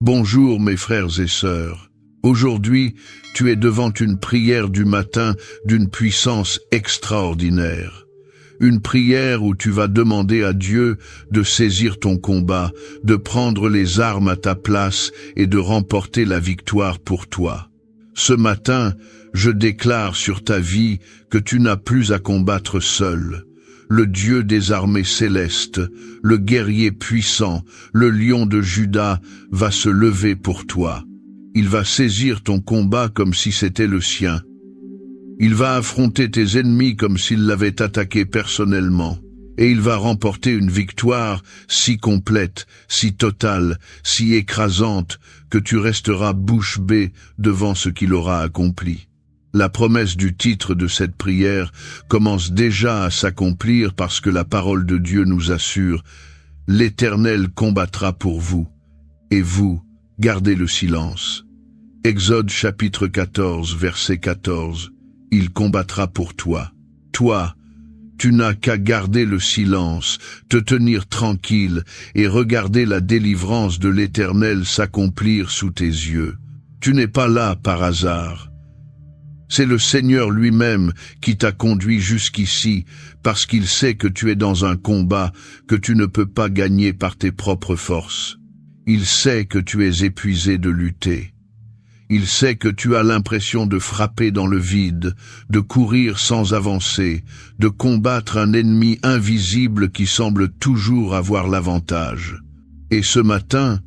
Bonjour mes frères et sœurs. Aujourd'hui, tu es devant une prière du matin d'une puissance extraordinaire. Une prière où tu vas demander à Dieu de saisir ton combat, de prendre les armes à ta place et de remporter la victoire pour toi. Ce matin, je déclare sur ta vie que tu n'as plus à combattre seul. Le Dieu des armées célestes, le guerrier puissant, le lion de Juda, va se lever pour toi. Il va saisir ton combat comme si c'était le sien. Il va affronter tes ennemis comme s'il l'avait attaqué personnellement. Et il va remporter une victoire si complète, si totale, si écrasante, que tu resteras bouche bée devant ce qu'il aura accompli. La promesse du titre de cette prière commence déjà à s'accomplir parce que la parole de Dieu nous assure « L'Éternel combattra pour vous, et vous, gardez le silence ». Exode chapitre 14, verset 14. Il combattra pour toi. Toi, tu n'as qu'à garder le silence, te tenir tranquille et regarder la délivrance de l'Éternel s'accomplir sous tes yeux. Tu n'es pas là par hasard. C'est le Seigneur lui-même qui t'a conduit jusqu'ici parce qu'il sait que tu es dans un combat que tu ne peux pas gagner par tes propres forces. Il sait que tu es épuisé de lutter. Il sait que tu as l'impression de frapper dans le vide, de courir sans avancer, de combattre un ennemi invisible qui semble toujours avoir l'avantage. Et ce matin,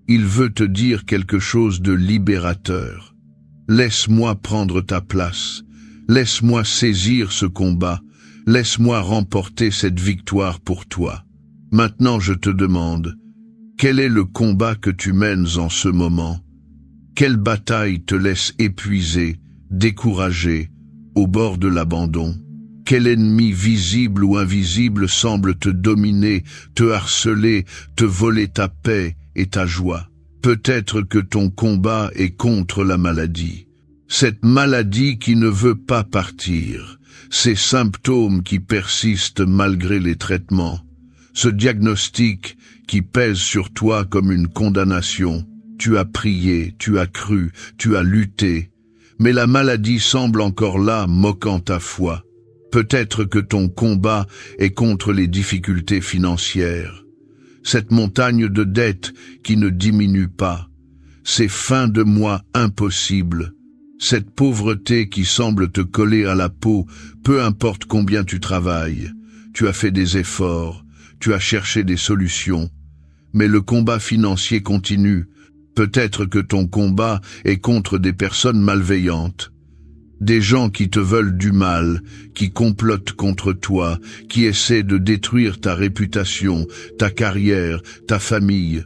il veut te dire quelque chose de libérateur. Laisse-moi prendre ta place, laisse-moi saisir ce combat, laisse-moi remporter cette victoire pour toi. Maintenant je te demande, quel est le combat que tu mènes en ce moment? Quelle bataille te laisse épuisé, découragé, au bord de l'abandon? Quel ennemi visible ou invisible semble te dominer, te harceler, te voler ta paix et ta joie? Peut-être que ton combat est contre la maladie. Cette maladie qui ne veut pas partir, ces symptômes qui persistent malgré les traitements, ce diagnostic qui pèse sur toi comme une condamnation. Tu as prié, tu as cru, tu as lutté, mais la maladie semble encore là, moquant ta foi. Peut-être que ton combat est contre les difficultés financières. Cette montagne de dettes qui ne diminue pas, ces fins de mois impossibles, cette pauvreté qui semble te coller à la peau, peu importe combien tu travailles. Tu as fait des efforts, tu as cherché des solutions, mais le combat financier continue. Peut-être que ton combat est contre des personnes malveillantes, des gens qui te veulent du mal, qui complotent contre toi, qui essaient de détruire ta réputation, ta carrière, ta famille.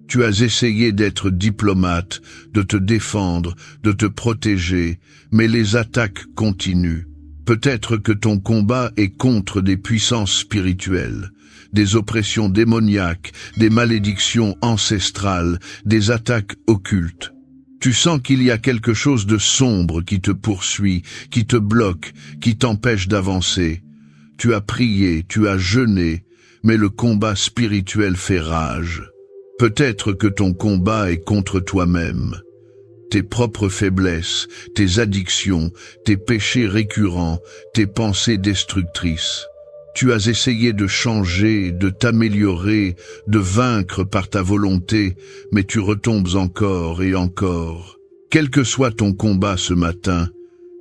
Tu as essayé d'être diplomate, de te défendre, de te protéger, mais les attaques continuent. Peut-être que ton combat est contre des puissances spirituelles, des oppressions démoniaques, des malédictions ancestrales, des attaques occultes. Tu sens qu'il y a quelque chose de sombre qui te poursuit, qui te bloque, qui t'empêche d'avancer. Tu as prié, tu as jeûné, mais le combat spirituel fait rage. Peut-être que ton combat est contre toi-même. Tes propres faiblesses, tes addictions, tes péchés récurrents, tes pensées destructrices. Tu as essayé de changer, de t'améliorer, de vaincre par ta volonté, mais tu retombes encore et encore. Quel que soit ton combat ce matin,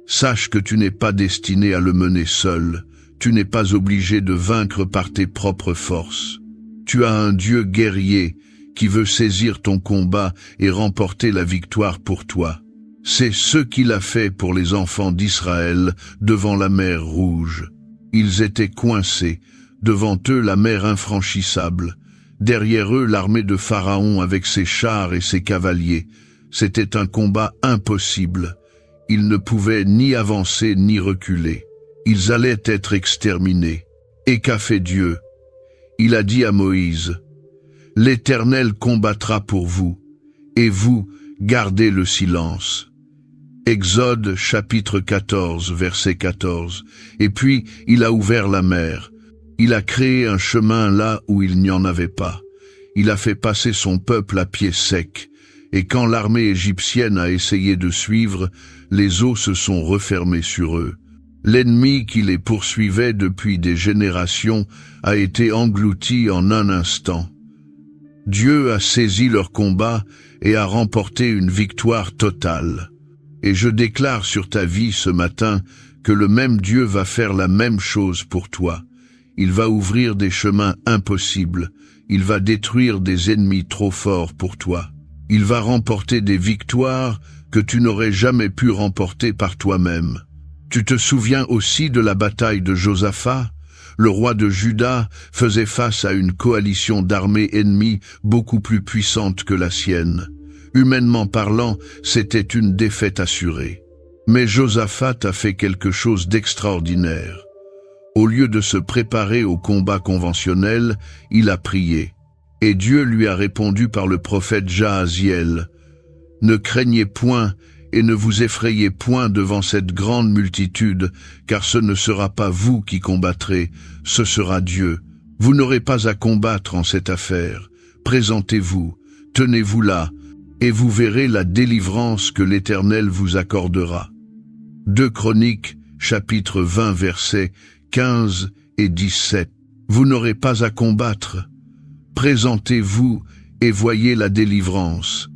sache que tu n'es pas destiné à le mener seul. Tu n'es pas obligé de vaincre par tes propres forces. Tu as un Dieu guerrier qui veut saisir ton combat et remporter la victoire pour toi. C'est ce qu'il a fait pour les enfants d'Israël devant la mer Rouge. Ils étaient coincés, devant eux la mer infranchissable, derrière eux l'armée de Pharaon avec ses chars et ses cavaliers. C'était un combat impossible. Ils ne pouvaient ni avancer ni reculer. Ils allaient être exterminés. Et qu'a fait Dieu? Il a dit à Moïse, « L'Éternel combattra pour vous, et vous, gardez le silence. » Exode chapitre 14, verset 14. Et puis, il a ouvert la mer. Il a créé un chemin là où il n'y en avait pas. Il a fait passer son peuple à pied sec. Et quand l'armée égyptienne a essayé de suivre, les eaux se sont refermées sur eux. L'ennemi qui les poursuivait depuis des générations a été englouti en un instant. Dieu a saisi leur combat et a remporté une victoire totale. Et je déclare sur ta vie ce matin que le même Dieu va faire la même chose pour toi. Il va ouvrir des chemins impossibles. Il va détruire des ennemis trop forts pour toi. Il va remporter des victoires que tu n'aurais jamais pu remporter par toi-même. Tu te souviens aussi de la bataille de Josaphat? Le roi de Juda faisait face à une coalition d'armées ennemies beaucoup plus puissante que la sienne. Humainement parlant, c'était une défaite assurée. Mais Josaphat a fait quelque chose d'extraordinaire. Au lieu de se préparer au combat conventionnel, il a prié. Et Dieu lui a répondu par le prophète Jahaziel. « Ne craignez point et ne vous effrayez point devant cette grande multitude, car ce ne sera pas vous qui combattrez, ce sera Dieu. Vous n'aurez pas à combattre en cette affaire. Présentez-vous, tenez-vous là, et vous verrez la délivrance que l'Éternel vous accordera. » 2 Chroniques, chapitre 20, versets 15 et 17. Vous n'aurez pas à combattre. Présentez-vous et voyez la délivrance.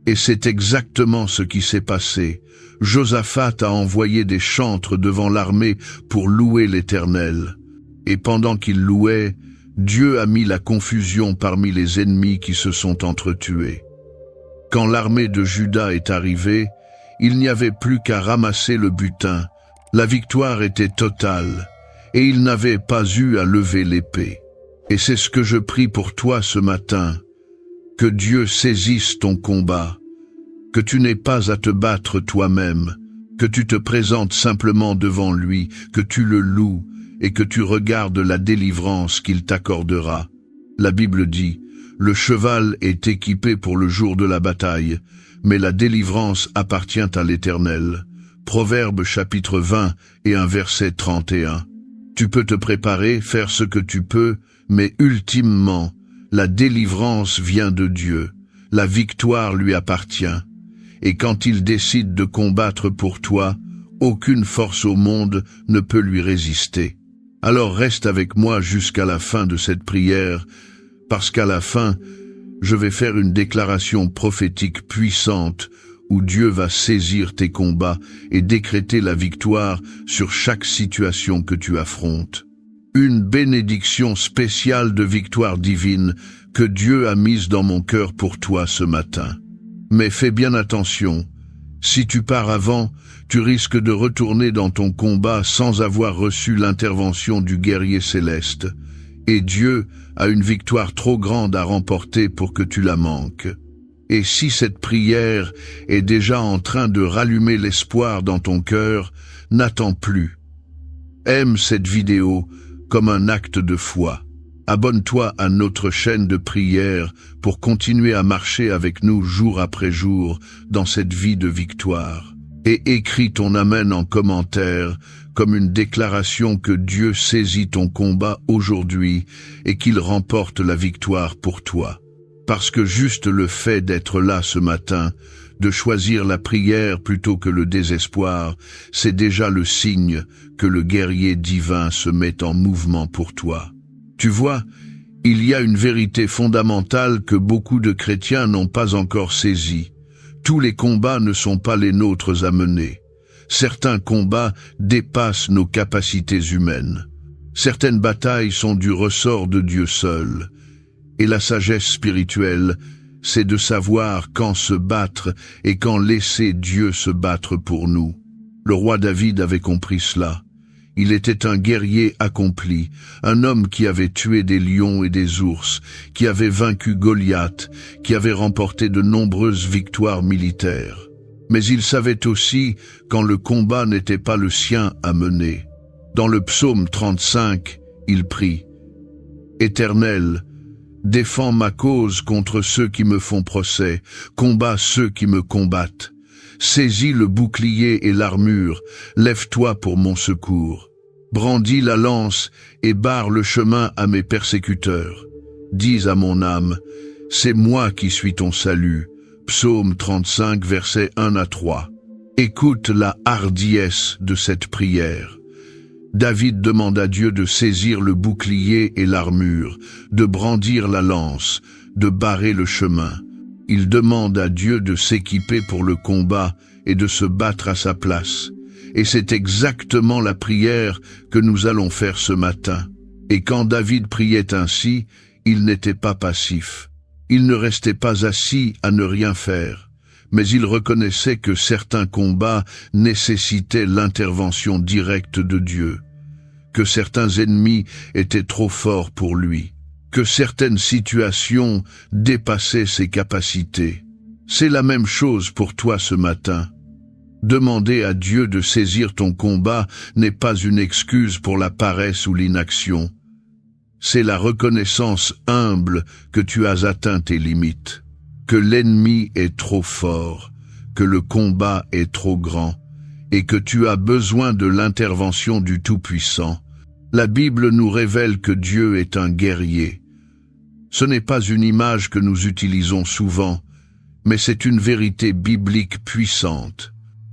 Et c'est exactement ce qui s'est passé. Josaphat a envoyé des chantres devant l'armée pour louer l'Éternel. Et pendant qu'il louait, Dieu a mis la confusion parmi les ennemis qui se sont entretués. Quand l'armée de Juda est arrivée, il n'y avait plus qu'à ramasser le butin. La victoire était totale, et ils n'avaient pas eu à lever l'épée. Et c'est ce que je prie pour toi ce matin, que Dieu saisisse ton combat, que tu n'aies pas à te battre toi-même, que tu te présentes simplement devant lui, que tu le loues et que tu regardes la délivrance qu'il t'accordera. La Bible dit, « Le cheval est équipé pour le jour de la bataille, mais la délivrance appartient à l'Éternel. » Proverbe chapitre 20 et un verset 31. Tu peux te préparer, faire ce que tu peux, mais ultimement, la délivrance vient de Dieu. La victoire lui appartient. Et quand il décide de combattre pour toi, aucune force au monde ne peut lui résister. Alors reste avec moi jusqu'à la fin de cette prière, parce qu'à la fin, je vais faire une déclaration prophétique puissante où Dieu va saisir tes combats et décréter la victoire sur chaque situation que tu affrontes. Une bénédiction spéciale de victoire divine que Dieu a mise dans mon cœur pour toi ce matin. Mais fais bien attention, si tu pars avant, tu risques de retourner dans ton combat sans avoir reçu l'intervention du guerrier céleste. Et Dieu a une victoire trop grande à remporter pour que tu la manques. Et si cette prière est déjà en train de rallumer l'espoir dans ton cœur, n'attends plus. Aime cette vidéo comme un acte de foi. Abonne-toi à notre chaîne de prière pour continuer à marcher avec nous jour après jour dans cette vie de victoire. Et écris ton Amen en commentaire comme une déclaration que Dieu saisit ton combat aujourd'hui et qu'il remporte la victoire pour toi. Parce que juste le fait d'être là ce matin, de choisir la prière plutôt que le désespoir, c'est déjà le signe que le guerrier divin se met en mouvement pour toi. Tu vois, il y a une vérité fondamentale que beaucoup de chrétiens n'ont pas encore saisie. Tous les combats ne sont pas les nôtres à mener. Certains combats dépassent nos capacités humaines. Certaines batailles sont du ressort de Dieu seul. Et la sagesse spirituelle, c'est de savoir quand se battre et quand laisser Dieu se battre pour nous. Le roi David avait compris cela. Il était un guerrier accompli, un homme qui avait tué des lions et des ours, qui avait vaincu Goliath, qui avait remporté de nombreuses victoires militaires. Mais il savait aussi quand le combat n'était pas le sien à mener. Dans le psaume 35, il prie « Éternel, défends ma cause contre ceux qui me font procès, combats ceux qui me combattent. Saisis le bouclier et l'armure, lève-toi pour mon secours. Brandis la lance et barre le chemin à mes persécuteurs. Dis à mon âme, c'est moi qui suis ton salut. Psaume 35, versets 1 à 3. Écoute la hardiesse de cette prière. David demande à Dieu de saisir le bouclier et l'armure, de brandir la lance, de barrer le chemin. Il demande à Dieu de s'équiper pour le combat et de se battre à sa place. Et c'est exactement la prière que nous allons faire ce matin. Et quand David priait ainsi, il n'était pas passif. Il ne restait pas assis à ne rien faire, mais il reconnaissait que certains combats nécessitaient l'intervention directe de Dieu, que certains ennemis étaient trop forts pour lui, que certaines situations dépassaient ses capacités. C'est la même chose pour toi ce matin. Demander à Dieu de saisir ton combat n'est pas une excuse pour la paresse ou l'inaction. C'est la reconnaissance humble que tu as atteint tes limites, que l'ennemi est trop fort, que le combat est trop grand, et que tu as besoin de l'intervention du Tout-Puissant. La Bible nous révèle que Dieu est un guerrier. Ce n'est pas une image que nous utilisons souvent, mais c'est une vérité biblique puissante.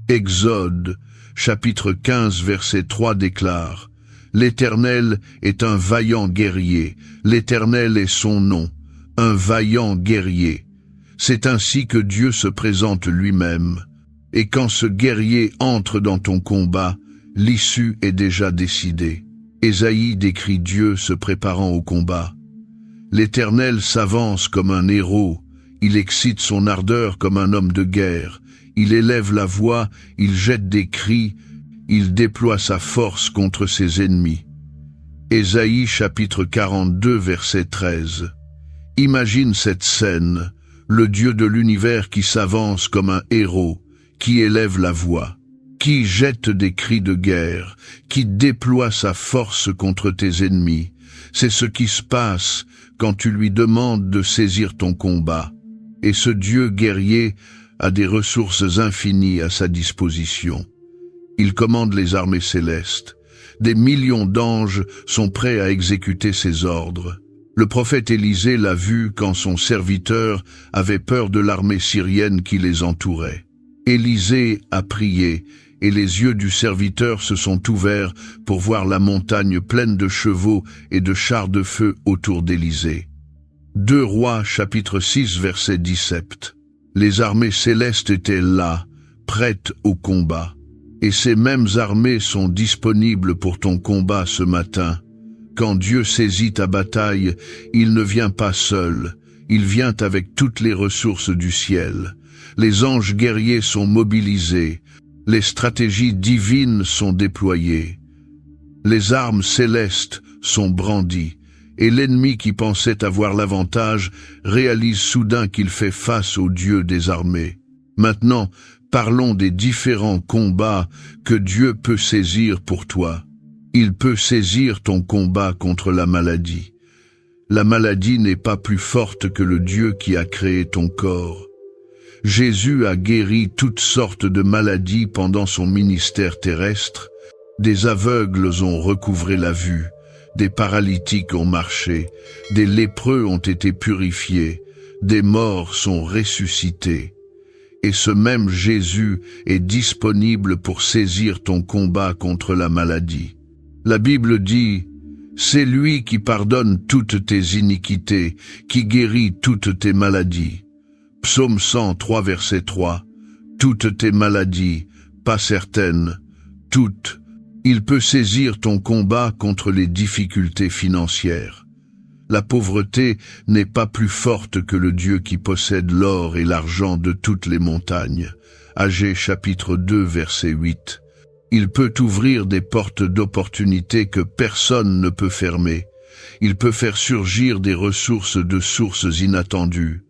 Exode, chapitre 15, verset 3 déclare: « L'Éternel est un vaillant guerrier, l'Éternel est son nom, un vaillant guerrier. » C'est ainsi que Dieu se présente lui-même. Et quand ce guerrier entre dans ton combat, l'issue est déjà décidée. Ésaïe décrit Dieu se préparant au combat. L'Éternel s'avance comme un héros, il excite son ardeur comme un homme de guerre. Il élève la voix, il jette des cris, il déploie sa force contre ses ennemis. Ésaïe chapitre 42 verset 13. Imagine cette scène, le Dieu de l'univers qui s'avance comme un héros, qui élève la voix, qui jette des cris de guerre, qui déploie sa force contre tes ennemis. C'est ce qui se passe quand tu lui demandes de saisir ton combat. Et ce Dieu guerrier a des ressources infinies à sa disposition. Il commande les armées célestes. Des millions d'anges sont prêts à exécuter ses ordres. Le prophète Élisée l'a vu quand son serviteur avait peur de l'armée syrienne qui les entourait. Élisée a prié, et les yeux du serviteur se sont ouverts pour voir la montagne pleine de chevaux et de chars de feu autour d'Élisée. 2 Rois, chapitre 6, verset 17. Les armées célestes étaient là, prêtes au combat. Et ces mêmes armées sont disponibles pour ton combat ce matin. Quand Dieu saisit ta bataille, il ne vient pas seul, il vient avec toutes les ressources du ciel. Les anges guerriers sont mobilisés, les stratégies divines sont déployées. Les armes célestes sont brandies. Et l'ennemi qui pensait avoir l'avantage réalise soudain qu'il fait face au Dieu des armées. Maintenant, parlons des différents combats que Dieu peut saisir pour toi. Il peut saisir ton combat contre la maladie. La maladie n'est pas plus forte que le Dieu qui a créé ton corps. Jésus a guéri toutes sortes de maladies pendant son ministère terrestre. Des aveugles ont recouvré la vue. Des paralytiques ont marché, des lépreux ont été purifiés, des morts sont ressuscités. Et ce même Jésus est disponible pour saisir ton combat contre la maladie. La Bible dit: « C'est lui qui pardonne toutes tes iniquités, qui guérit toutes tes maladies. » Psaume 103, verset 3. Toutes tes maladies, pas certaines, toutes. Il peut saisir ton combat contre les difficultés financières. La pauvreté n'est pas plus forte que le Dieu qui possède l'or et l'argent de toutes les montagnes. Agée chapitre 2 verset 8. Il peut ouvrir des portes d'opportunités que personne ne peut fermer. Il peut faire surgir des ressources de sources inattendues.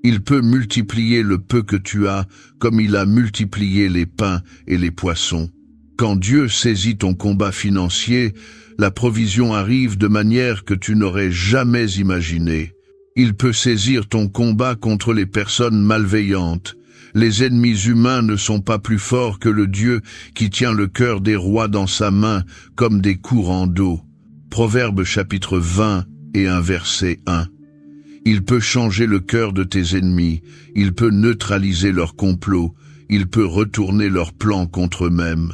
Il peut multiplier le peu que tu as comme il a multiplié les pains et les poissons. Quand Dieu saisit ton combat financier, la provision arrive de manière que tu n'aurais jamais imaginé. Il peut saisir ton combat contre les personnes malveillantes. Les ennemis humains ne sont pas plus forts que le Dieu qui tient le cœur des rois dans sa main comme des courants d'eau. Proverbe chapitre 20 et un verset 1. Il peut changer le cœur de tes ennemis, il peut neutraliser leurs complots, il peut retourner leurs plans contre eux-mêmes.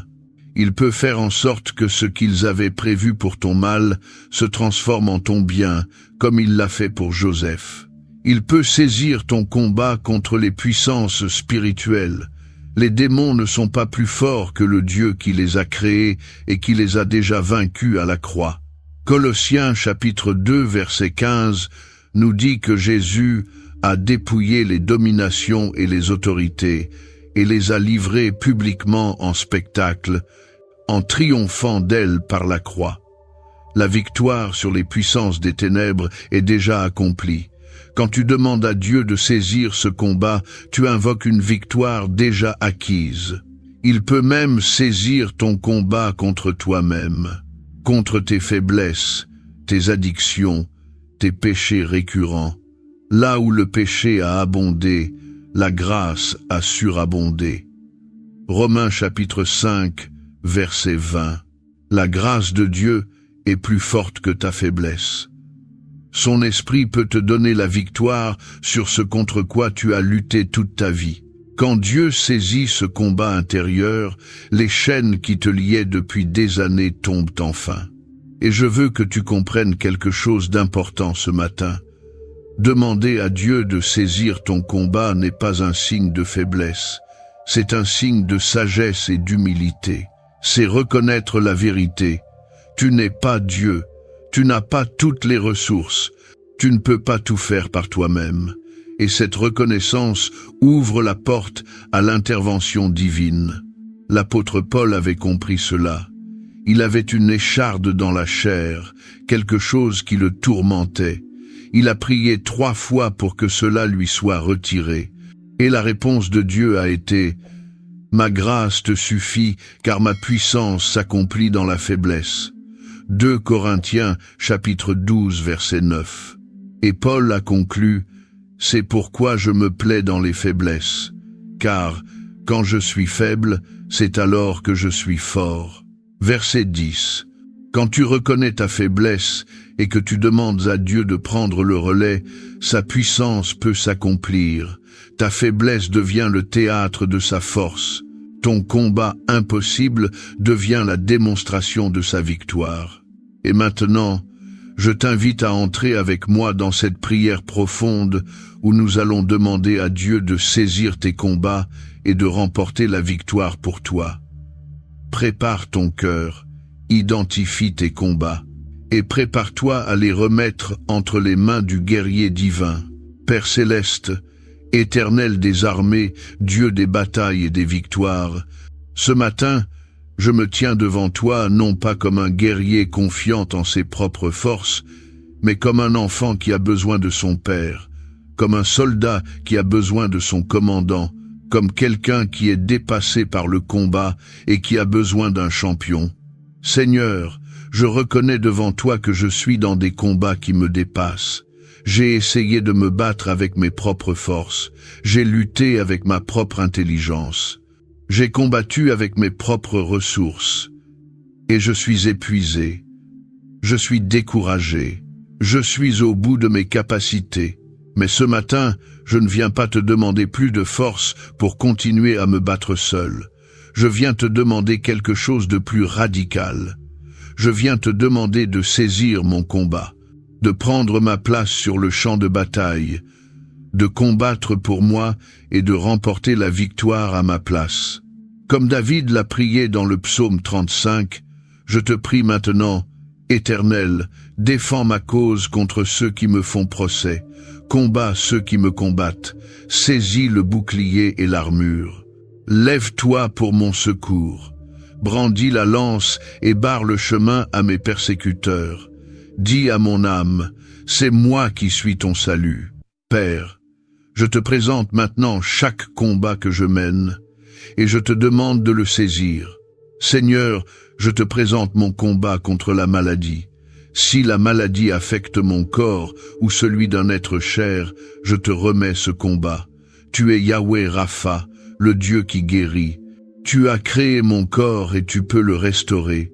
Il peut faire en sorte que ce qu'ils avaient prévu pour ton mal se transforme en ton bien, comme il l'a fait pour Joseph. Il peut saisir ton combat contre les puissances spirituelles. Les démons ne sont pas plus forts que le Dieu qui les a créés et qui les a déjà vaincus à la croix. Colossiens chapitre 2 verset 15 nous dit que Jésus a dépouillé les dominations et les autorités et les a livrées publiquement en spectacle, en triomphant d'elles par la croix. La victoire sur les puissances des ténèbres est déjà accomplie. Quand tu demandes à Dieu de saisir ce combat, tu invoques une victoire déjà acquise. Il peut même saisir ton combat contre toi-même, contre tes faiblesses, tes addictions, tes péchés récurrents. Là où le péché a abondé, la grâce a surabondé. Romains chapitre 5, verset 20. La grâce de Dieu est plus forte que ta faiblesse. Son esprit peut te donner la victoire sur ce contre quoi tu as lutté toute ta vie. Quand Dieu saisit ce combat intérieur, les chaînes qui te liaient depuis des années tombent enfin. Et je veux que tu comprennes quelque chose d'important ce matin. Demander à Dieu de saisir ton combat n'est pas un signe de faiblesse, c'est un signe de sagesse et d'humilité. C'est reconnaître la vérité. Tu n'es pas Dieu, tu n'as pas toutes les ressources, tu ne peux pas tout faire par toi-même. Et cette reconnaissance ouvre la porte à l'intervention divine. L'apôtre Paul avait compris cela. Il avait une écharde dans la chair, quelque chose qui le tourmentait. Il a prié 3 fois pour que cela lui soit retiré. Et la réponse de Dieu a été « Ma grâce te suffit, car ma puissance s'accomplit dans la faiblesse. » 2 Corinthiens chapitre 12 verset 9. Et Paul a conclu « C'est pourquoi je me plais dans les faiblesses, car quand je suis faible, c'est alors que je suis fort. » Verset 10. Quand tu reconnais ta faiblesse et que tu demandes à Dieu de prendre le relais, sa puissance peut s'accomplir. Ta faiblesse devient le théâtre de sa force. Ton combat impossible devient la démonstration de sa victoire. Et maintenant, je t'invite à entrer avec moi dans cette prière profonde où nous allons demander à Dieu de saisir tes combats et de remporter la victoire pour toi. Prépare ton cœur, identifie tes combats et prépare-toi à les remettre entre les mains du guerrier divin. Père céleste, Éternel des armées, Dieu des batailles et des victoires, ce matin, je me tiens devant toi non pas comme un guerrier confiant en ses propres forces, mais comme un enfant qui a besoin de son père, comme un soldat qui a besoin de son commandant, comme quelqu'un qui est dépassé par le combat et qui a besoin d'un champion. Seigneur, je reconnais devant toi que je suis dans des combats qui me dépassent. J'ai essayé de me battre avec mes propres forces. J'ai lutté avec ma propre intelligence. J'ai combattu avec mes propres ressources. Et je suis épuisé. Je suis découragé. Je suis au bout de mes capacités. Mais ce matin, je ne viens pas te demander plus de force pour continuer à me battre seul. Je viens te demander quelque chose de plus radical. Je viens te demander de saisir mon combat, de prendre ma place sur le champ de bataille, de combattre pour moi et de remporter la victoire à ma place. Comme David l'a prié dans le psaume 35, je te prie maintenant, Éternel, défends ma cause contre ceux qui me font procès, combat ceux qui me combattent, saisis le bouclier et l'armure. Lève-toi pour mon secours, brandis la lance et barre le chemin à mes persécuteurs. Dis à mon âme, c'est moi qui suis ton salut. Père, je te présente maintenant chaque combat que je mène, et je te demande de le saisir. Seigneur, je te présente mon combat contre la maladie. Si la maladie affecte mon corps ou celui d'un être cher, je te remets ce combat. Tu es Yahweh Rapha, le Dieu qui guérit. Tu as créé mon corps et tu peux le restaurer.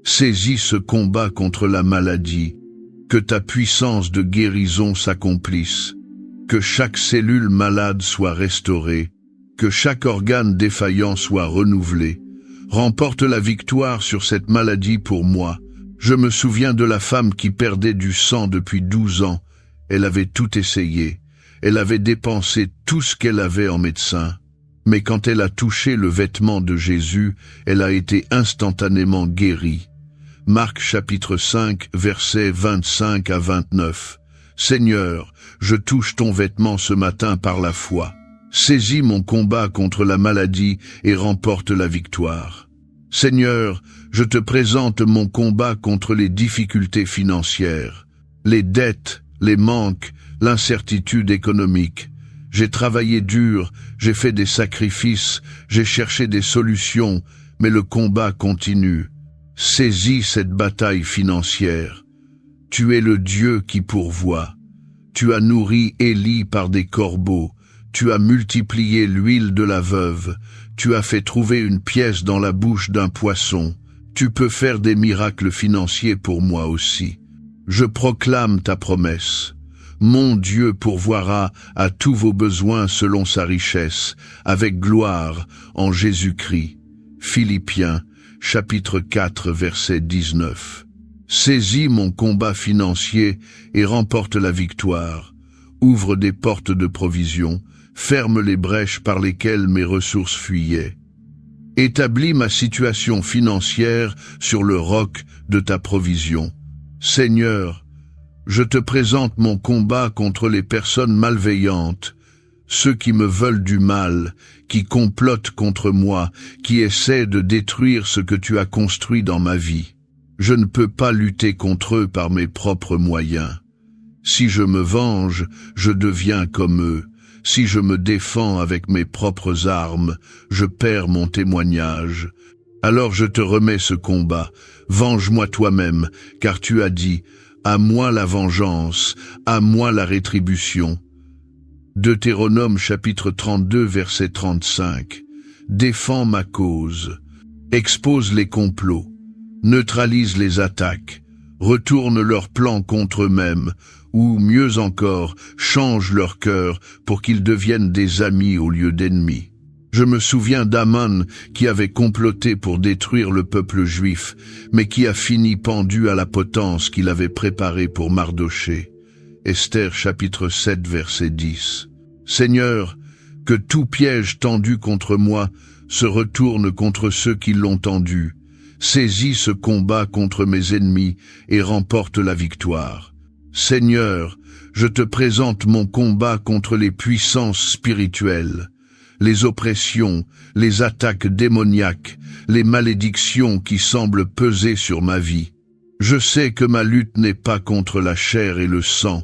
Saisis ce combat contre la maladie. Que ta puissance de guérison s'accomplisse, que chaque cellule malade soit restaurée, que chaque organe défaillant soit renouvelé. Remporte la victoire sur cette maladie pour moi. Je me souviens de la femme qui perdait du sang depuis 12 ans. Elle avait tout essayé. Elle avait dépensé tout ce qu'elle avait en médecin. Mais quand elle a touché le vêtement de Jésus, elle a été instantanément guérie. Marc chapitre 5, versets 25 à 29. Seigneur, je touche ton vêtement ce matin par la foi. Saisis mon combat contre la maladie et remporte la victoire. Seigneur, je te présente mon combat contre les difficultés financières, les dettes, les manques, l'incertitude économique. J'ai travaillé dur, j'ai fait des sacrifices, j'ai cherché des solutions, mais le combat continue. Saisis cette bataille financière. Tu es le Dieu qui pourvoit. Tu as nourri Élie par des corbeaux. Tu as multiplié l'huile de la veuve. Tu as fait trouver une pièce dans la bouche d'un poisson. Tu peux faire des miracles financiers pour moi aussi. Je proclame ta promesse. Mon Dieu pourvoira à tous vos besoins selon sa richesse, avec gloire, en Jésus-Christ. Philippiens, chapitre 4, verset 19. Saisis mon combat financier et remporte la victoire. Ouvre des portes de provision, ferme les brèches par lesquelles mes ressources fuyaient. Établis ma situation financière sur le roc de ta provision. Seigneur, je te présente mon combat contre les personnes malveillantes, ceux qui me veulent du mal, qui complotent contre moi, qui essaient de détruire ce que tu as construit dans ma vie. Je ne peux pas lutter contre eux par mes propres moyens. Si je me venge, je deviens comme eux. Si je me défends avec mes propres armes, je perds mon témoignage. Alors je te remets ce combat. Venge-moi toi-même, car tu as dit, à moi la vengeance, à moi la rétribution. Deutéronome chapitre 32 verset 35. Défends ma cause. Expose les complots. Neutralise les attaques. Retourne leurs plans contre eux-mêmes. Ou, mieux encore, change leur cœur pour qu'ils deviennent des amis au lieu d'ennemis. Je me souviens d'Aman qui avait comploté pour détruire le peuple juif, mais qui a fini pendu à la potence qu'il avait préparée pour Mardochée. Esther chapitre 7 verset 10. Seigneur, que tout piège tendu contre moi se retourne contre ceux qui l'ont tendu. Saisis ce combat contre mes ennemis et remporte la victoire. Seigneur, je te présente mon combat contre les puissances spirituelles, les oppressions, les attaques démoniaques, les malédictions qui semblent peser sur ma vie. Je sais que ma lutte n'est pas contre la chair et le sang,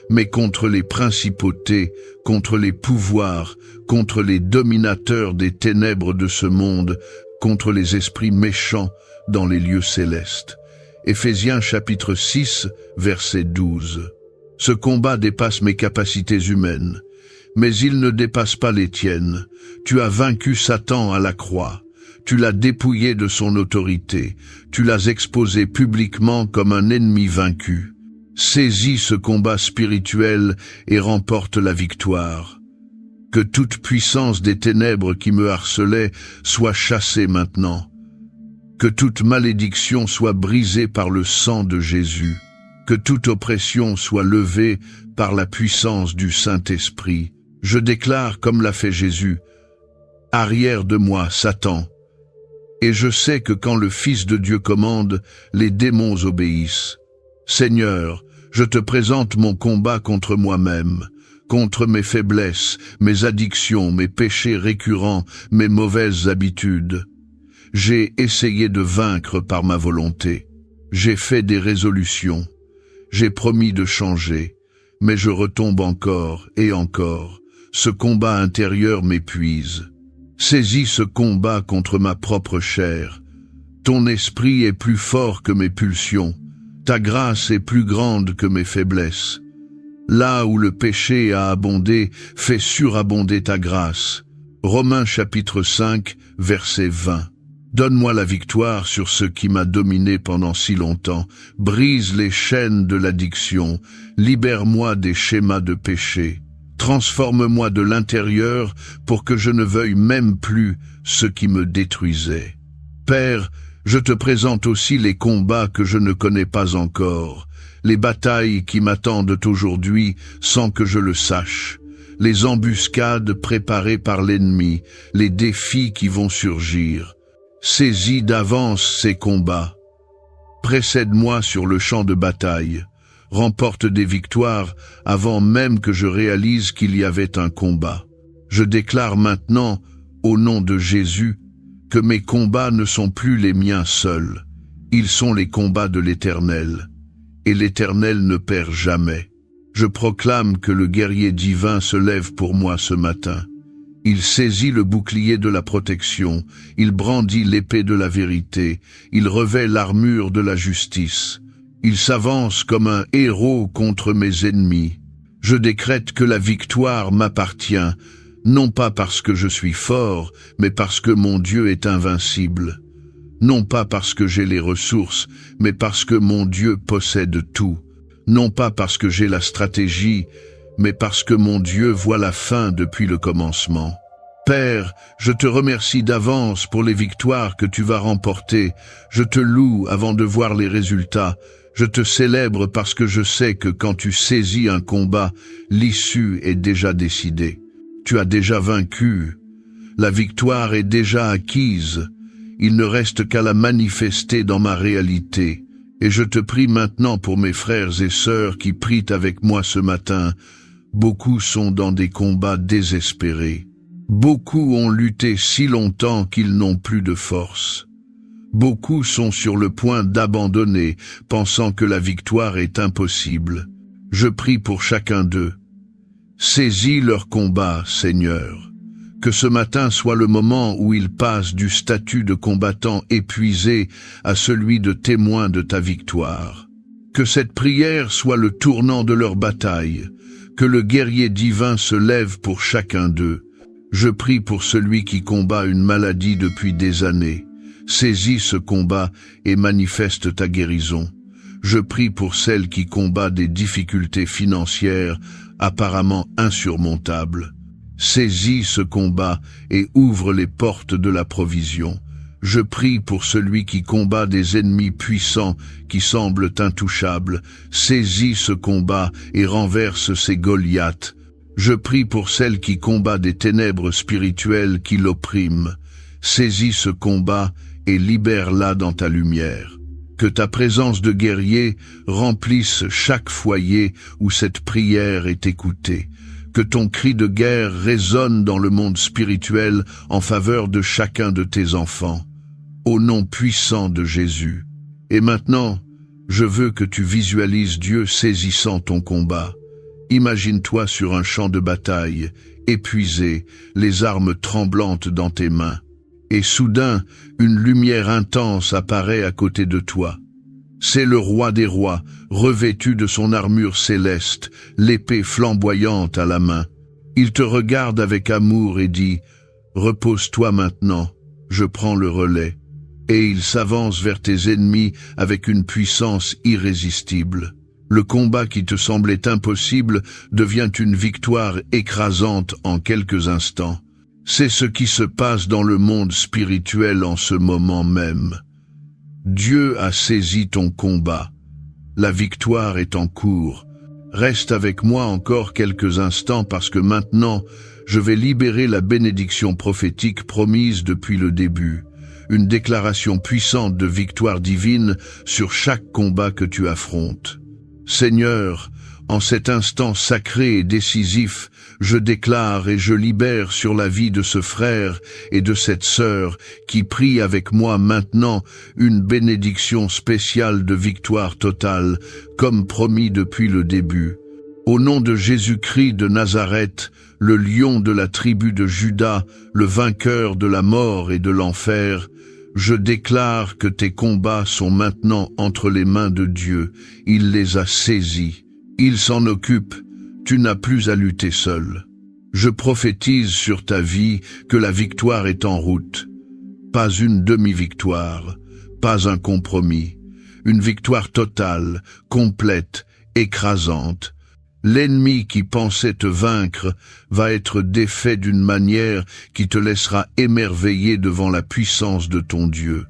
mais contre les principautés, contre les pouvoirs, contre les dominateurs des ténèbres de ce monde, contre les esprits méchants dans les lieux célestes. Éphésiens chapitre 6, verset 12. Ce combat dépasse mes capacités humaines, mais il ne dépasse pas les tiennes. Tu as vaincu Satan à la croix. Tu l'as dépouillé de son autorité. Tu l'as exposé publiquement comme un ennemi vaincu. Saisis ce combat spirituel et remporte la victoire. Que toute puissance des ténèbres qui me harcelait soit chassée maintenant. Que toute malédiction soit brisée par le sang de Jésus. Que toute oppression soit levée par la puissance du Saint-Esprit. Je déclare, comme l'a fait Jésus, « Arrière de moi, Satan !» Et je sais que quand le Fils de Dieu commande, les démons obéissent. Seigneur, je te présente mon combat contre moi-même, contre mes faiblesses, mes addictions, mes péchés récurrents, mes mauvaises habitudes. J'ai essayé de vaincre par ma volonté. J'ai fait des résolutions. J'ai promis de changer, mais je retombe encore et encore. Ce combat intérieur m'épuise. Saisis ce combat contre ma propre chair. Ton esprit est plus fort que mes pulsions. Ta grâce est plus grande que mes faiblesses. Là où le péché a abondé, fais surabonder ta grâce. Romains chapitre 5, verset 20. Donne-moi la victoire sur ce qui m'a dominé pendant si longtemps. Brise les chaînes de l'addiction. Libère-moi des schémas de péché. Transforme-moi de l'intérieur pour que je ne veuille même plus ce qui me détruisait. Père, je te présente aussi les combats que je ne connais pas encore, les batailles qui m'attendent aujourd'hui sans que je le sache, les embuscades préparées par l'ennemi, les défis qui vont surgir. Saisis d'avance ces combats. Précède-moi sur le champ de bataille. Remporte des victoires avant même que je réalise qu'il y avait un combat. Je déclare maintenant, au nom de Jésus, que mes combats ne sont plus les miens seuls. Ils sont les combats de l'Éternel. Et l'Éternel ne perd jamais. Je proclame que le guerrier divin se lève pour moi ce matin. Il saisit le bouclier de la protection, il brandit l'épée de la vérité, il revêt l'armure de la justice. Il s'avance comme un héros contre mes ennemis. Je décrète que la victoire m'appartient, non pas parce que je suis fort, mais parce que mon Dieu est invincible. Non pas parce que j'ai les ressources, mais parce que mon Dieu possède tout. Non pas parce que j'ai la stratégie, mais parce que mon Dieu voit la fin depuis le commencement. Père, je te remercie d'avance pour les victoires que tu vas remporter. Je te loue avant de voir les résultats. Je te célèbre parce que je sais que quand tu saisis un combat, l'issue est déjà décidée. Tu as déjà vaincu. La victoire est déjà acquise. Il ne reste qu'à la manifester dans ma réalité. Et je te prie maintenant pour mes frères et sœurs qui prient avec moi ce matin. Beaucoup sont dans des combats désespérés. Beaucoup ont lutté si longtemps qu'ils n'ont plus de force. Beaucoup sont sur le point d'abandonner, pensant que la victoire est impossible. Je prie pour chacun d'eux. Saisis leur combat, Seigneur. Que ce matin soit le moment où ils passent du statut de combattant épuisé à celui de témoin de ta victoire. Que cette prière soit le tournant de leur bataille. Que le guerrier divin se lève pour chacun d'eux. Je prie pour celui qui combat une maladie depuis des années. Saisis ce combat et manifeste ta guérison. Je prie pour celle qui combat des difficultés financières apparemment insurmontables. Saisis ce combat et ouvre les portes de la provision. Je prie pour celui qui combat des ennemis puissants qui semblent intouchables. Saisis ce combat et renverse ces Goliaths. Je prie pour celle qui combat des ténèbres spirituelles qui l'oppriment. Saisis ce combat et libère-la dans ta lumière. Que ta présence de guerrier remplisse chaque foyer où cette prière est écoutée. Que ton cri de guerre résonne dans le monde spirituel en faveur de chacun de tes enfants. Au nom puissant de Jésus. Et maintenant, je veux que tu visualises Dieu saisissant ton combat. Imagine-toi sur un champ de bataille, épuisé, les armes tremblantes dans tes mains. Et soudain, une lumière intense apparaît à côté de toi. C'est le roi des rois, revêtu de son armure céleste, l'épée flamboyante à la main. Il te regarde avec amour et dit « Repose-toi maintenant, je prends le relais. » Et il s'avance vers tes ennemis avec une puissance irrésistible. Le combat qui te semblait impossible devient une victoire écrasante en quelques instants. C'est ce qui se passe dans le monde spirituel en ce moment même. Dieu a saisi ton combat. La victoire est en cours. Reste avec moi encore quelques instants parce que maintenant, je vais libérer la bénédiction prophétique promise depuis le début. Une déclaration puissante de victoire divine sur chaque combat que tu affrontes. Seigneur, en cet instant sacré et décisif, je déclare et je libère sur la vie de ce frère et de cette sœur qui prie avec moi maintenant une bénédiction spéciale de victoire totale, comme promis depuis le début. Au nom de Jésus-Christ de Nazareth, le lion de la tribu de Juda, le vainqueur de la mort et de l'enfer, je déclare que tes combats sont maintenant entre les mains de Dieu. Il les a saisis. Il s'en occupe. Tu n'as plus à lutter seul. Je prophétise sur ta vie que la victoire est en route. Pas une demi-victoire, pas un compromis. Une victoire totale, complète, écrasante. L'ennemi qui pensait te vaincre va être défait d'une manière qui te laissera émerveillé devant la puissance de ton Dieu.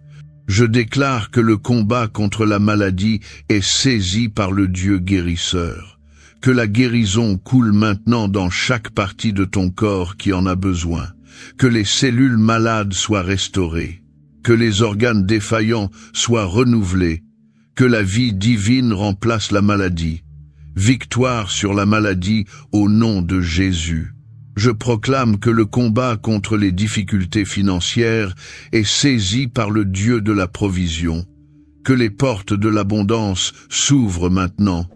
Je déclare que le combat contre la maladie est saisi par le Dieu guérisseur. Que la guérison coule maintenant dans chaque partie de ton corps qui en a besoin. Que les cellules malades soient restaurées. Que les organes défaillants soient renouvelés. Que la vie divine remplace la maladie. Victoire sur la maladie au nom de Jésus. Je proclame que le combat contre les difficultés financières est saisi par le Dieu de la provision. Que les portes de l'abondance s'ouvrent maintenant.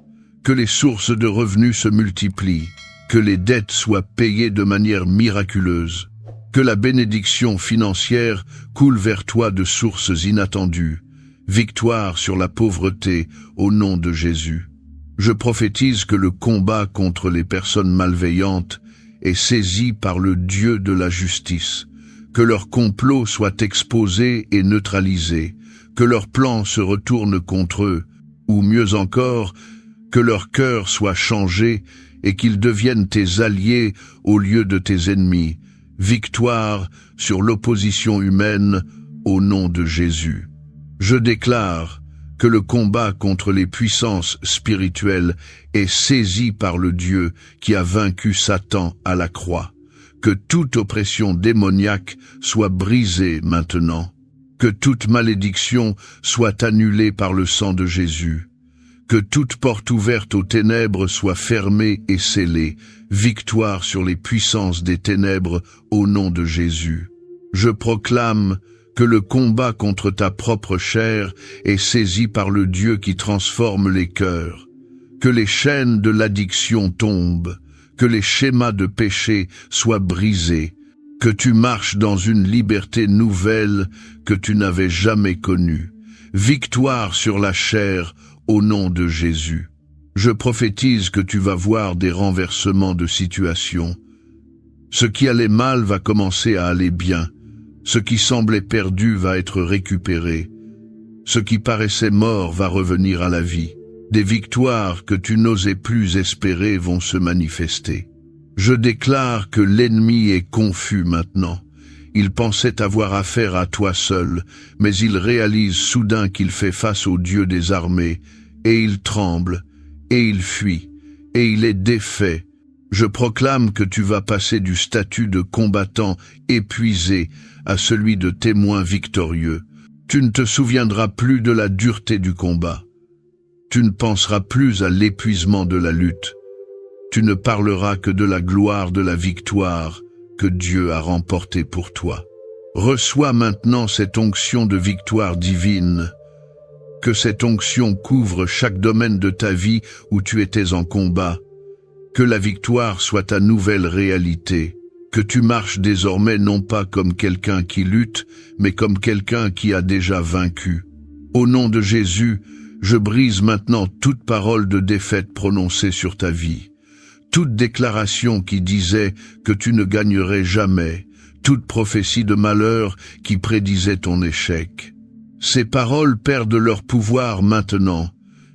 Que les sources de revenus se multiplient. Que les dettes soient payées de manière miraculeuse. Que la bénédiction financière coule vers toi de sources inattendues. Victoire sur la pauvreté au nom de Jésus. Je prophétise que le combat contre les personnes malveillantes est saisi par le Dieu de la justice, que leur complot soit exposé et neutralisé, que leurs plans se retournent contre eux, ou mieux encore, que leur cœur soit changé et qu'ils deviennent tes alliés au lieu de tes ennemis. Victoire sur l'opposition humaine au nom de Jésus. Je déclare que le combat contre les puissances spirituelles est saisi par le Dieu qui a vaincu Satan à la croix. Que toute oppression démoniaque soit brisée maintenant. Que toute malédiction soit annulée par le sang de Jésus. Que toute porte ouverte aux ténèbres soit fermée et scellée. Victoire sur les puissances des ténèbres au nom de Jésus. Je proclame que le combat contre ta propre chair est saisi par le Dieu qui transforme les cœurs. Que les chaînes de l'addiction tombent, que les schémas de péché soient brisés, que tu marches dans une liberté nouvelle que tu n'avais jamais connue. Victoire sur la chair au nom de Jésus. Je prophétise que tu vas voir des renversements de situation. Ce qui allait mal va commencer à aller bien. Ce qui semblait perdu va être récupéré. Ce qui paraissait mort va revenir à la vie. Des victoires que tu n'osais plus espérer vont se manifester. Je déclare que l'ennemi est confus maintenant. Il pensait avoir affaire à toi seul, mais il réalise soudain qu'il fait face au Dieu des armées, et il tremble, et il fuit, et il est défait. Je proclame que tu vas passer du statut de combattant épuisé à celui de témoin victorieux. Tu ne te souviendras plus de la dureté du combat. Tu ne penseras plus à l'épuisement de la lutte. Tu ne parleras que de la gloire de la victoire que Dieu a remportée pour toi. Reçois maintenant cette onction de victoire divine. Que cette onction couvre chaque domaine de ta vie où tu étais en combat. Que la victoire soit ta nouvelle réalité. Que tu marches désormais non pas comme quelqu'un qui lutte, mais comme quelqu'un qui a déjà vaincu. Au nom de Jésus, je brise maintenant toute parole de défaite prononcée sur ta vie. Toute déclaration qui disait que tu ne gagnerais jamais, toute prophétie de malheur qui prédisait ton échec. Ces paroles perdent leur pouvoir maintenant.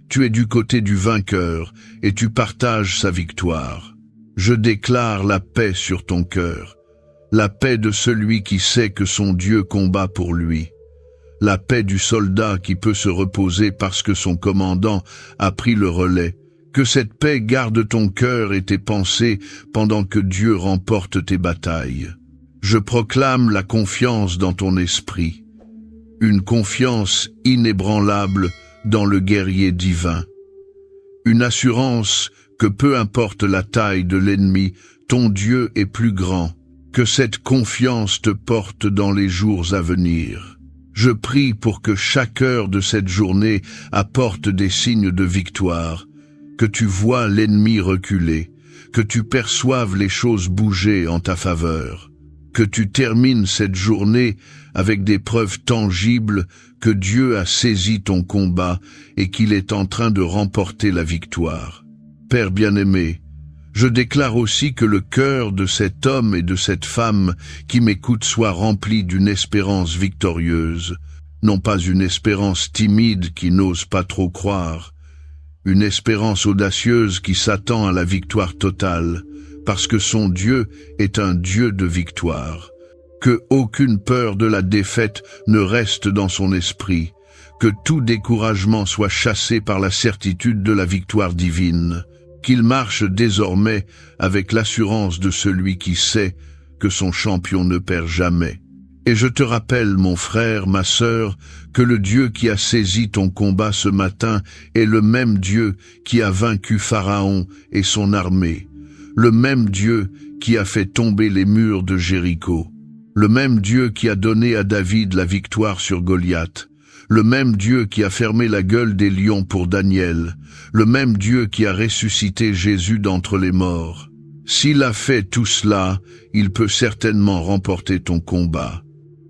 Tu es du côté du vainqueur et tu partages sa victoire. Je déclare la paix sur ton cœur, la paix de celui qui sait que son Dieu combat pour lui, la paix du soldat qui peut se reposer parce que son commandant a pris le relais. Que cette paix garde ton cœur et tes pensées pendant que Dieu remporte tes batailles. Je proclame la confiance dans ton esprit, une confiance inébranlable dans le guerrier divin, une assurance que peu importe la taille de l'ennemi, ton Dieu est plus grand. Que cette confiance te porte dans les jours à venir. Je prie pour que chaque heure de cette journée apporte des signes de victoire, que tu vois l'ennemi reculer, que tu perçoives les choses bouger en ta faveur, que tu termines cette journée avec des preuves tangibles que Dieu a saisi ton combat et qu'il est en train de remporter la victoire. Père bien-aimé, Je déclare aussi que le cœur de cet homme et de cette femme qui m'écoutent soit rempli d'une espérance victorieuse, non pas une espérance timide qui n'ose pas trop croire, une espérance audacieuse qui s'attend à la victoire totale, parce que son Dieu est un Dieu de victoire. Que aucune peur de la défaite ne reste dans son esprit, que tout découragement soit chassé par la certitude de la victoire divine, qu'il marche désormais avec l'assurance de celui qui sait que son champion ne perd jamais. Et je te rappelle, mon frère, ma sœur, que le Dieu qui a saisi ton combat ce matin est le même Dieu qui a vaincu Pharaon et son armée, le même Dieu qui a fait tomber les murs de Jéricho, le même Dieu qui a donné à David la victoire sur Goliath, le même Dieu qui a fermé la gueule des lions pour Daniel, le même Dieu qui a ressuscité Jésus d'entre les morts. S'il a fait tout cela, il peut certainement remporter ton combat.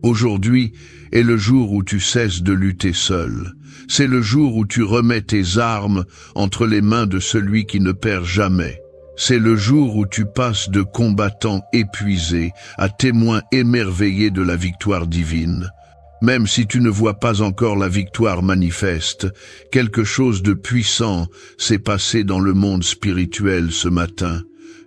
Aujourd'hui est le jour où tu cesses de lutter seul. C'est le jour où tu remets tes armes entre les mains de celui qui ne perd jamais. C'est le jour où tu passes de combattant épuisé à témoin émerveillé de la victoire divine. Même si tu ne vois pas encore la victoire manifeste, quelque chose de puissant s'est passé dans le monde spirituel ce matin.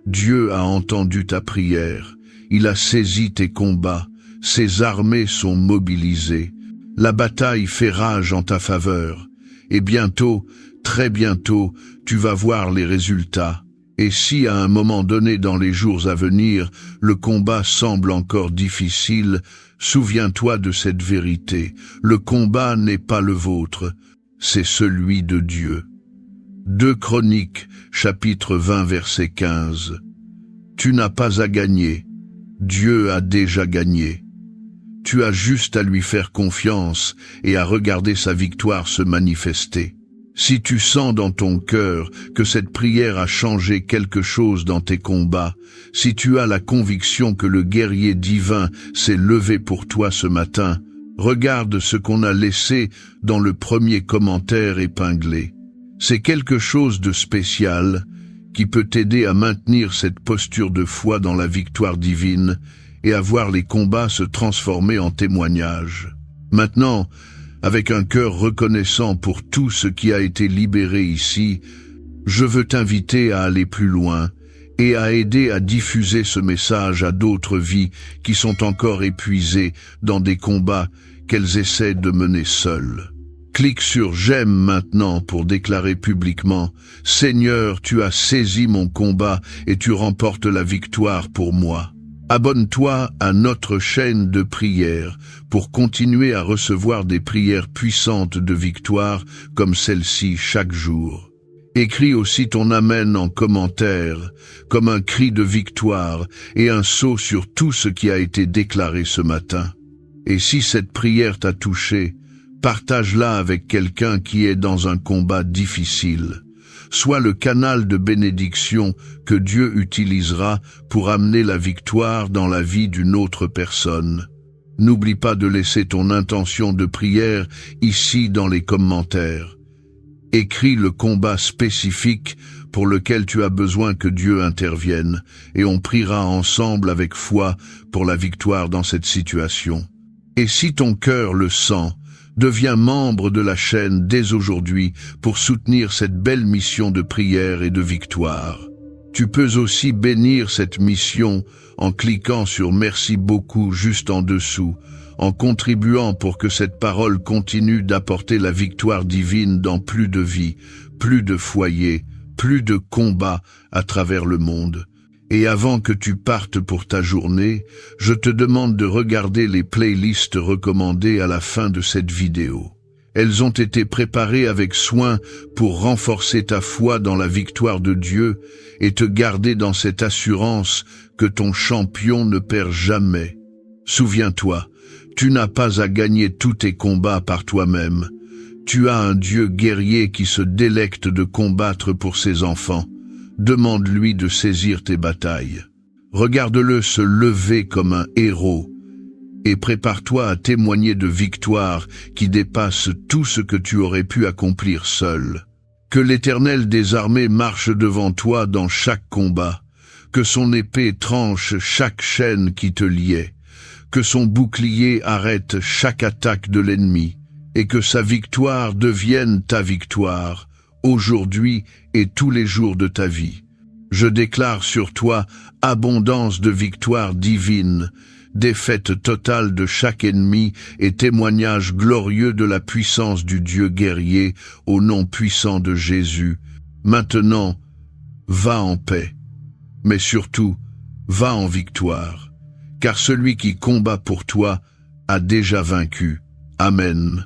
Dieu a entendu ta prière, il a saisi tes combats, ses armées sont mobilisées. La bataille fait rage en ta faveur, et bientôt, très bientôt, tu vas voir les résultats. Et si à un moment donné dans les jours à venir, le combat semble encore difficile, souviens-toi de cette vérité. Le combat n'est pas le vôtre, c'est celui de Dieu. 2 Chroniques, chapitre 20, verset 15. Tu n'as pas à gagner, Dieu a déjà gagné. Tu as juste à lui faire confiance et à regarder sa victoire se manifester. Si tu sens dans ton cœur que cette prière a changé quelque chose dans tes combats, si tu as la conviction que le guerrier divin s'est levé pour toi ce matin, regarde ce qu'on a laissé dans le premier commentaire épinglé. C'est quelque chose de spécial qui peut t'aider à maintenir cette posture de foi dans la victoire divine et à voir les combats se transformer en témoignages. Maintenant, avec un cœur reconnaissant pour tout ce qui a été libéré ici, je veux t'inviter à aller plus loin et à aider à diffuser ce message à d'autres vies qui sont encore épuisées dans des combats qu'elles essaient de mener seules. Clique sur « J'aime » maintenant pour déclarer publiquement « Seigneur, tu as saisi mon combat et tu remportes la victoire pour moi ». Abonne-toi à notre chaîne de prière pour continuer à recevoir des prières puissantes de victoire comme celle-ci chaque jour. Écris aussi ton Amen en commentaire, comme un cri de victoire et un saut sur tout ce qui a été déclaré ce matin. Et si cette prière t'a touché, partage-la avec quelqu'un qui est dans un combat difficile. Sois le canal de bénédiction que Dieu utilisera pour amener la victoire dans la vie d'une autre personne. N'oublie pas de laisser ton intention de prière ici dans les commentaires. Écris le combat spécifique pour lequel tu as besoin que Dieu intervienne, et on priera ensemble avec foi pour la victoire dans cette situation. Et si ton cœur le sent, deviens membre de la chaîne dès aujourd'hui pour soutenir cette belle mission de prière et de victoire. Tu peux aussi bénir cette mission en cliquant sur « Merci beaucoup » juste en dessous, en contribuant pour que cette parole continue d'apporter la victoire divine dans plus de vies, plus de foyers, plus de combats à travers le monde. Et avant que tu partes pour ta journée, je te demande de regarder les playlists recommandées à la fin de cette vidéo. Elles ont été préparées avec soin pour renforcer ta foi dans la victoire de Dieu et te garder dans cette assurance que ton champion ne perd jamais. Souviens-toi, tu n'as pas à gagner tous tes combats par toi-même. Tu as un Dieu guerrier qui se délecte de combattre pour ses enfants. Demande-lui de saisir tes batailles. Regarde-le se lever comme un héros et prépare-toi à témoigner de victoires qui dépassent tout ce que tu aurais pu accomplir seul. Que l'Éternel des armées marche devant toi dans chaque combat, que son épée tranche chaque chaîne qui te liait, que son bouclier arrête chaque attaque de l'ennemi, et que sa victoire devienne ta victoire, aujourd'hui et tous les jours de ta vie. Je déclare sur toi abondance de victoires divines, défaite totale de chaque ennemi et témoignage glorieux de la puissance du Dieu guerrier au nom puissant de Jésus. Maintenant, va en paix, mais surtout, va en victoire, car celui qui combat pour toi a déjà vaincu. Amen.